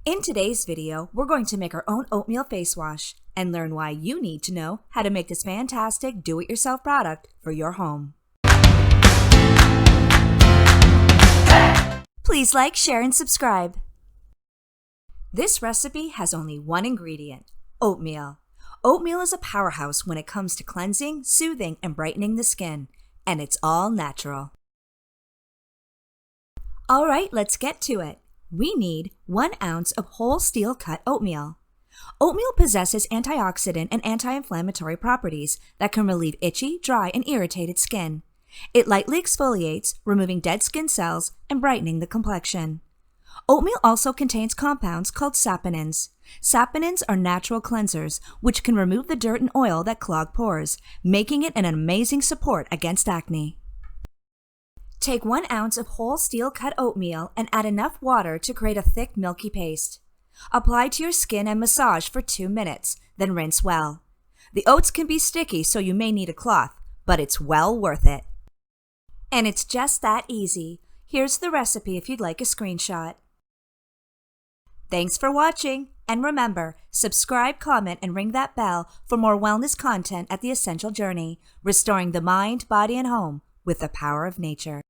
In today's video, we're going to make our own oatmeal face wash and learn why you need to know how to make this fantastic do-it-yourself product for your home. Please like, share, and subscribe. This recipe has only one ingredient, oatmeal. Oatmeal is a powerhouse when it comes to cleansing, soothing, and brightening the skin, and it's all natural. All right, let's get to it. We need 1 ounce of whole steel cut oatmeal. Oatmeal possesses antioxidant and anti-inflammatory properties that can relieve itchy, dry, and irritated skin. It lightly exfoliates, removing dead skin cells and brightening the complexion. Oatmeal also contains compounds called saponins. Saponins are natural cleansers, which can remove the dirt and oil that clog pores, making it an amazing support against acne. Take 1 ounce of whole steel cut oatmeal and add enough water to create a thick milky paste. Apply to your skin and massage for 2 minutes, then rinse well. The oats can be sticky, so you may need a cloth, but it's well worth it. And it's just that easy. Here's the recipe if you'd like a screenshot. Thanks for watching, and remember, subscribe, comment, and ring that bell for more wellness content at The Essential Journey, restoring the mind, body, and home with the power of nature.